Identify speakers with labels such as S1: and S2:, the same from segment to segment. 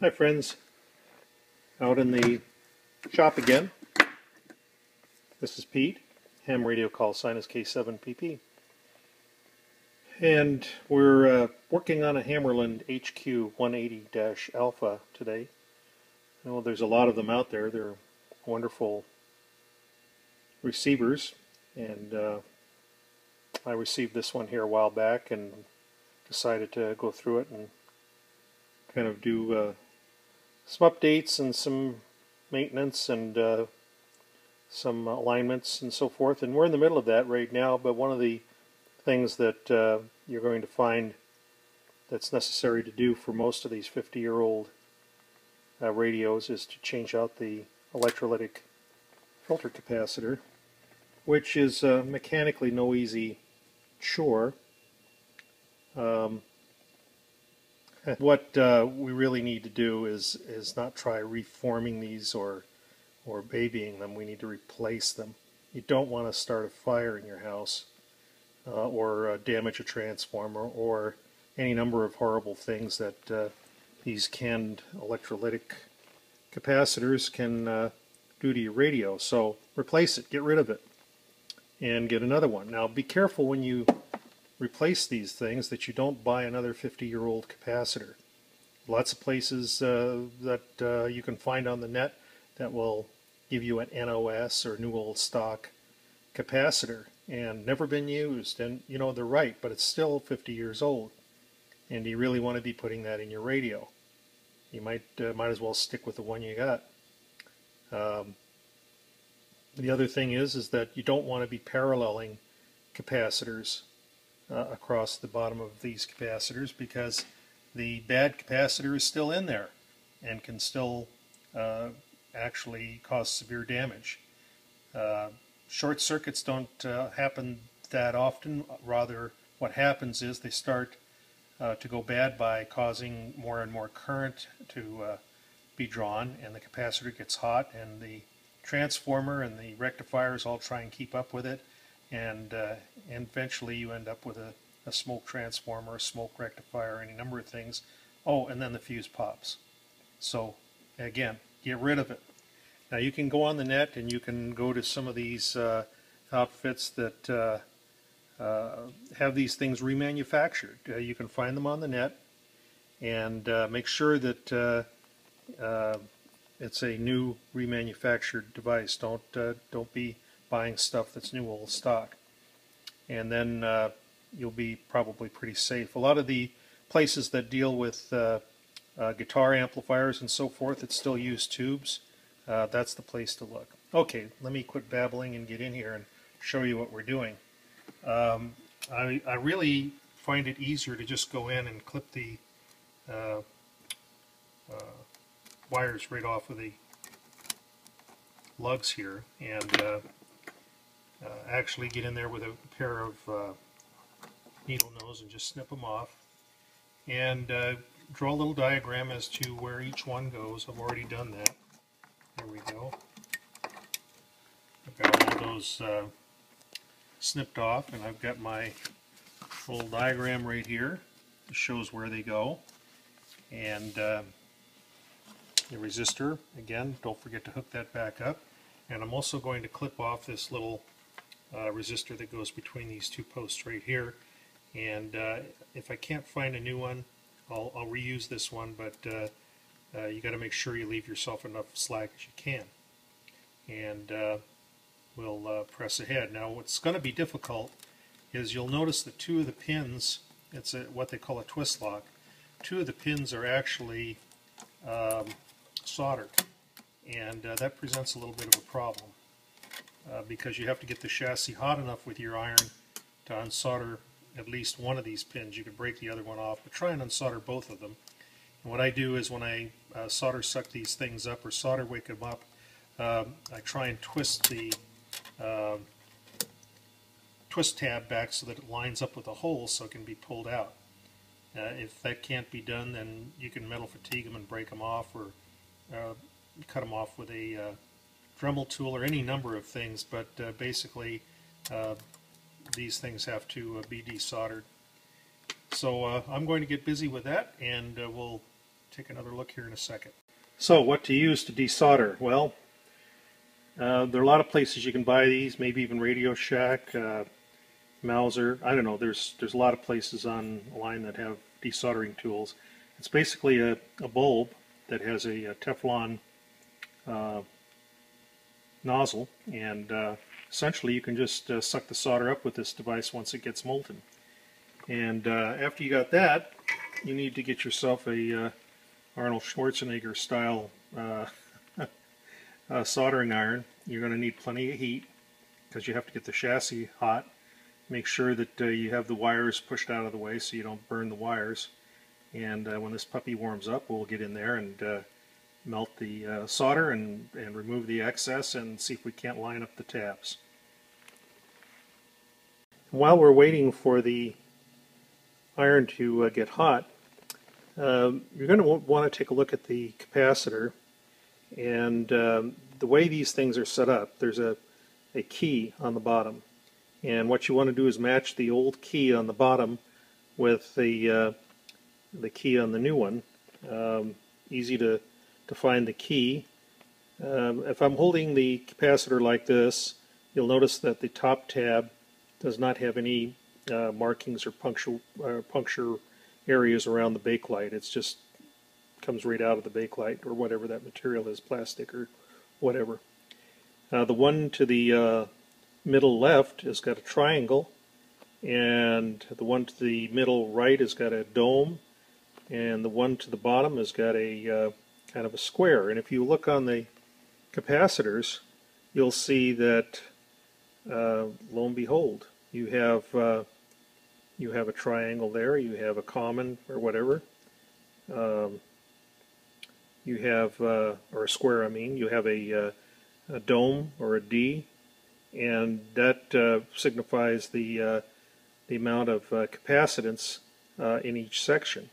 S1: Hi friends, out in the shop again. This is Pete, ham radio call sign is K7PP. And we're working on a Hammarlund HQ180-alpha today. Well, there's a lot of them out there. They're wonderful receivers, and I received this one here a while back and decided to go through it and kind of do some updates and some maintenance and some alignments and so forth. And we're in the middle of that right now, but one of the things that you're going to find that's necessary to do for most of these 50-year-old radios is to change out the electrolytic filter capacitor, which is mechanically no easy chore. What we really need to do is not try reforming these or babying them. We need to replace them. You don't want to start a fire in your house or damage a transformer or any number of horrible things that these canned electrolytic capacitors can do to your radio. So replace it, get rid of it, and get another one. Now be careful when you replace these things that you don't buy another 50-year-old capacitor. Lots of places that you can find on the net that will give you an NOS or new old stock capacitor and never been used, and you know they're right, but it's still 50 years old, and you really want to be putting that in your radio. You might as well stick with the one you got. The other thing is that you don't want to be paralleling capacitors across the bottom of these capacitors, because the bad capacitor is still in there and can still actually cause severe damage. Short circuits don't happen that often. Rather, what happens is they start to go bad by causing more and more current to be drawn, and the capacitor gets hot, and the transformer and the rectifiers all try and keep up with it, and eventually you end up with a smoke transformer, a smoke rectifier, any number of things. Oh, and then the fuse pops. So again, get rid of it. Now you can go on the net and you can go to some of these outfits that have these things remanufactured. You can find them on the net, and make sure that it's a new remanufactured device. Don't be buying stuff that's new old stock, and then you'll be probably pretty safe. A lot of the places that deal with guitar amplifiers and so forth that still use tubes, that's the place to look. Okay, let me quit babbling and get in here and show you what we're doing. I really find it easier to just go in and clip the wires right off of the lugs here, and actually get in there with a pair of needle nose and just snip them off, and draw a little diagram as to where each one goes. I've already done that. There we go. I've got all those snipped off, and I've got my little diagram right here that shows where they go. And the resistor, again, don't forget to hook that back up. And I'm also going to clip off this little resistor that goes between these two posts right here. And if I can't find a new one, I'll reuse this one, but you got to make sure you leave yourself enough slack as you can. And we'll press ahead. Now what's going to be difficult is you'll notice that two of the pins, it's what they call a twist lock, two of the pins are actually soldered, and that presents a little bit of a problem because you have to get the chassis hot enough with your iron to unsolder at least one of these pins. You could break the other one off, but try and unsolder both of them. And what I do is when I solder suck these things up or solder wake them up, I try and twist the twist tab back so that it lines up with the hole so it can be pulled out. If that can't be done, then you can metal fatigue them and break them off, or cut them off with a Dremel tool or any number of things, but basically these things have to be desoldered. So I'm going to get busy with that, and we'll take another look here in a second. So what to use to desolder? Well, there are a lot of places you can buy these, maybe even Radio Shack, Mauser. I don't know, there's a lot of places online that have desoldering tools. It's basically a bulb that has a Teflon nozzle, and essentially you can just suck the solder up with this device once it gets molten. And after you got that, you need to get yourself a Arnold Schwarzenegger style soldering iron. You're going to need plenty of heat because you have to get the chassis hot. Make sure that you have the wires pushed out of the way so you don't burn the wires. And when this puppy warms up, we'll get in there and melt the solder and remove the excess and see if we can't line up the tabs. While we're waiting for the iron to get hot, you're going to want to take a look at the capacitor. And the way these things are set up, there's a key on the bottom. And what you want to do is match the old key on the bottom with the key on the new one. Easy to find the key. If I'm holding the capacitor like this, you'll notice that the top tab does not have any markings or puncture areas around the bakelite. It's just comes right out of the bakelite or whatever that material is, plastic or whatever. The one to the middle left has got a triangle, and the one to the middle right has got a dome, and the one to the bottom has got a kind of a square. And if you look on the capacitors, you'll see that lo and behold, you have a triangle there, you have a common or whatever, you have or a square, I mean, you have a dome or a D, and that signifies the amount of capacitance in each section.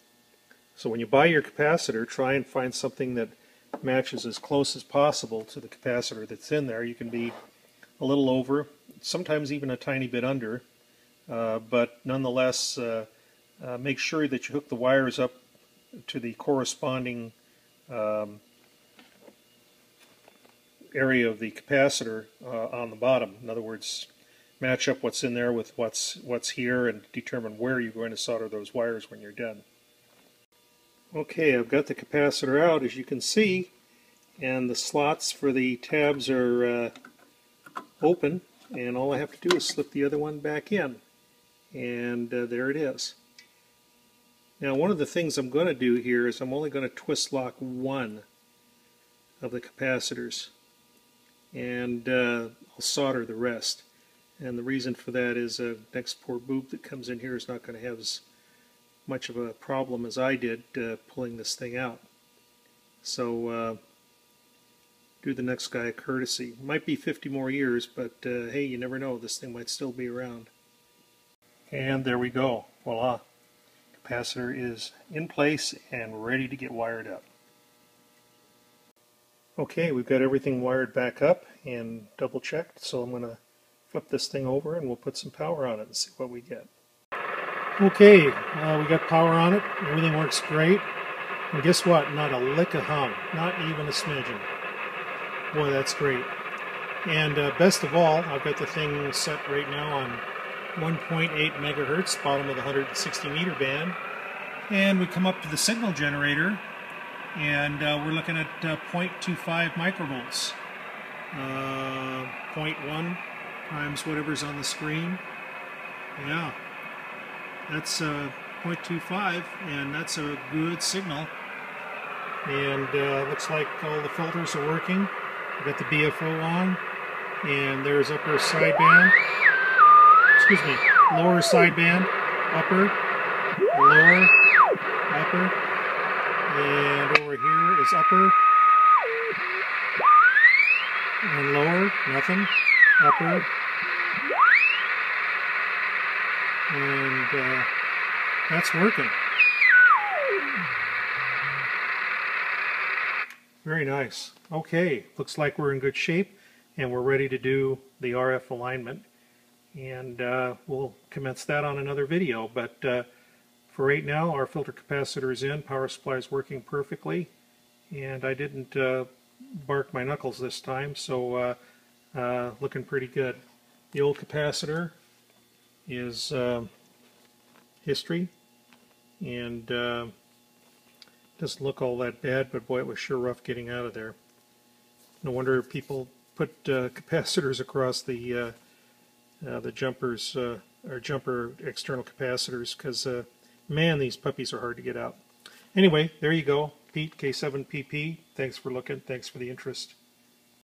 S1: So when you buy your capacitor, try and find something that matches as close as possible to the capacitor that's in there. You can be a little over, sometimes even a tiny bit under, but nonetheless make sure that you hook the wires up to the corresponding area of the capacitor on the bottom. In other words, match up what's in there with what's here and determine where you're going to solder those wires when you're done. Okay, I've got the capacitor out, as you can see, and the slots for the tabs are open, and all I have to do is slip the other one back in, and there it is. Now, one of the things I'm going to do here is I'm only going to twist lock one of the capacitors, and I'll solder the rest. And the reason for that is the next poor boob that comes in here is not going to have as much of a problem as I did pulling this thing out. So do the next guy a courtesy. Might be 50 more years, but hey, you never know, this thing might still be around. And there we go. Voila. Capacitor is in place and ready to get wired up. Okay, we've got everything wired back up and double checked, so I'm going to flip this thing over and we'll put some power on it and see what we get. Okay, we got power on it, everything works great, and guess what, not a lick of hum, not even a smidgen. Boy, that's great. And best of all, I've got the thing set right now on 1.8 megahertz, bottom of the 160 meter band, and we come up to the signal generator, and we're looking at 0.25 microvolts. 0.1 times whatever's on the screen. Yeah. That's 0.25, and that's a good signal. And looks like all the filters are working. We've got the BFO on, and there's upper sideband. Excuse me, lower sideband, upper, lower, upper, and over here is upper, and lower, nothing, upper. And that's working. Very nice. Okay, looks like we're in good shape and we're ready to do the RF alignment, and we'll commence that on another video. But For right now, our filter capacitor is in, power supply is working perfectly, and I didn't bark my knuckles this time, so looking pretty good. The old capacitor is history, and doesn't look all that bad, but boy, it was sure rough getting out of there. No wonder people put capacitors across the jumpers or jumper external capacitors, because man, these puppies are hard to get out. Anyway, there you go. Pete, K7PP. Thanks for looking. Thanks for the interest.